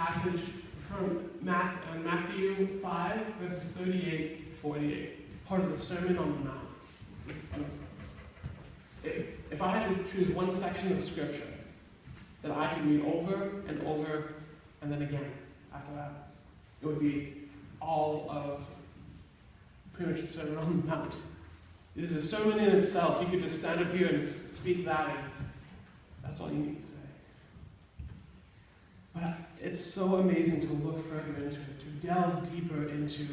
passage from Matthew 5, verses 38 to 48, part of the Sermon on the Mount. If I had to choose one section of Scripture that I could read over and over and then again after that, it would be all of pretty much the Sermon on the Mount. It is a sermon in itself. You could just stand up here and speak that, and that's all you need to say. But it's so amazing to look further into it, to delve deeper into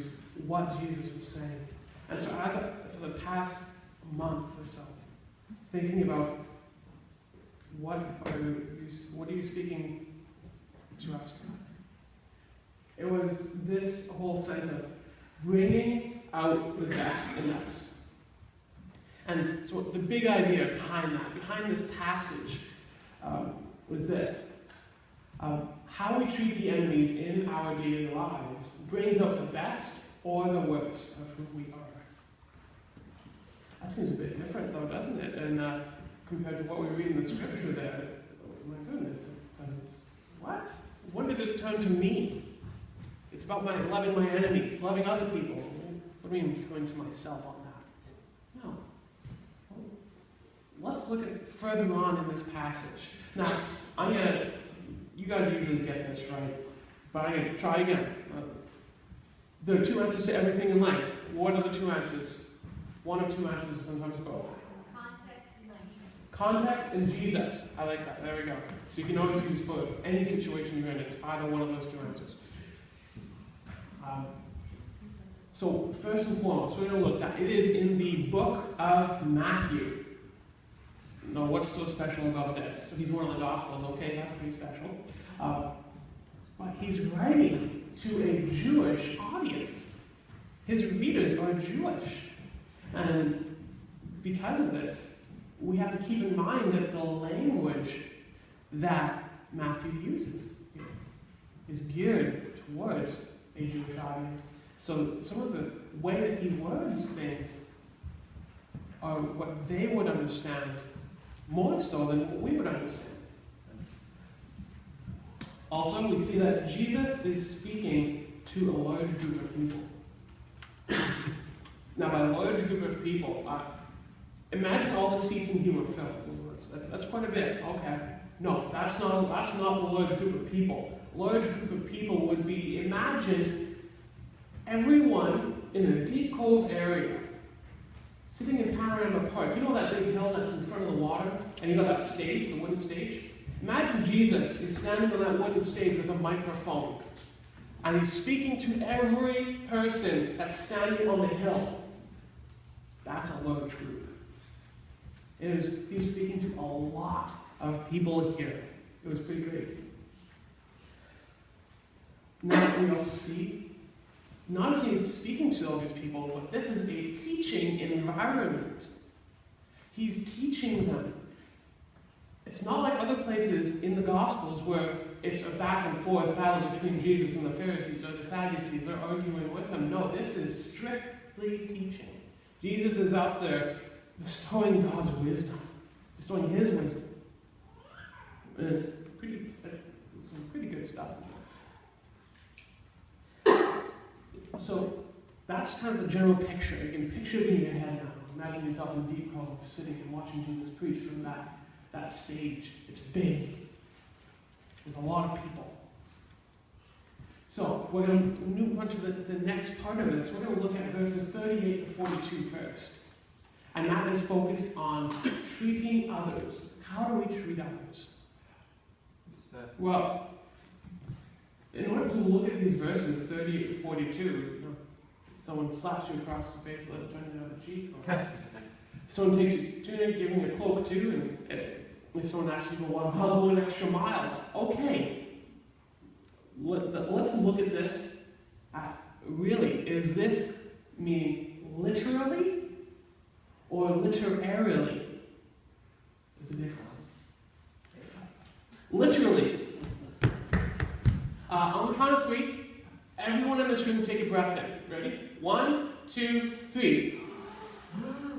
what Jesus was saying. And so for the past month or so, thinking about what are you speaking to us about? It was this whole sense of bringing out the best in us. And so the big idea behind this passage, was this. How we treat the enemies in our daily lives brings out the best or the worst of who we are. That seems a bit different though, doesn't it? And compared to what we read in the scripture there, oh my goodness, what? When did it turn to me? It's about loving my enemies, loving other people. What do you mean going to myself on that? No. Let's look at further on in this passage. Now, you guys usually get this right, but I'm going to try again. There are two answers to everything in life. What are the two answers? One of two answers, sometimes both. Context and Jesus. I like that. There we go. So you can always use for any situation you're in. It's either one of those two answers. So first and foremost, we're going to look at it is in the book of Matthew. Now, what's so special about this? He's one of the Gospels. Okay, that's pretty special. But he's writing to a Jewish audience. His readers are Jewish. And because of this, we have to keep in mind that the language that Matthew uses is geared towards a Jewish audience. So some of the way that he words things are what they would understand more so than what we would understand. Also, we see that Jesus is speaking to a large group of people. Now, by a large group of people, imagine all the seats in Humor Film. That's quite a bit. Okay. No, that's not the large group of people. Large group of people would be, imagine everyone in the Deep Cove area sitting in Panorama Park. You know that big hill that's in front of the water? And you know that stage, the wooden stage? Imagine Jesus is standing on that wooden stage with a microphone. And he's speaking to every person that's standing on the hill. That's a large group. He's speaking to a lot of people here. It was pretty great. Now we also see, not as he's speaking to all these people, but this is a teaching environment. He's teaching them. It's not like other places in the Gospels where it's a back and forth battle between Jesus and the Pharisees or the Sadducees. They're arguing with him. No, this is strictly teaching. Jesus is out there bestowing God's wisdom, bestowing his wisdom. And it's some pretty good stuff. So that's kind of the general picture. You can picture it in your head now. Imagine yourself in Deep Cove sitting and watching Jesus preach from that stage. It's big. There's a lot of people. So we're going to move on to the next part of this. We're going to look at verses 38 to 42 first. And that is focused on treating others. How do we treat others? Well, in order to look at these verses, 38 to 42, someone slaps you across the face, let it turn the other cheek. Or someone takes you, giving you a cloak too, and if someone asks you to go an extra mile, okay. Let's look at this. Really, is this meaning literally or literarily? There's a difference. Literally. On the count of three, everyone in this room take a breath in. Ready? 1, 2, 3.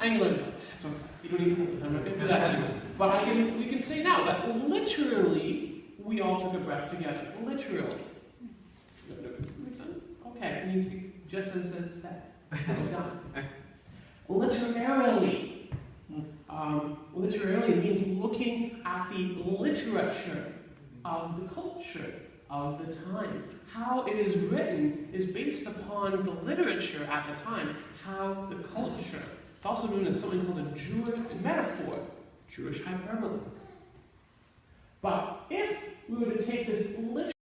And you let it go. It's okay. You don't even. I'm not going to do that to you. But we can say now that literally we all took a breath together. Literally. Makes sense? Okay, it needs to be just as it said. Done. Literarily. Literarily means looking at the literature of the culture of the time. How it is written is based upon the literature at the time, how the culture. It's also known as something called a Jewish metaphor, Jewish hyperbole. But if we were to take this literary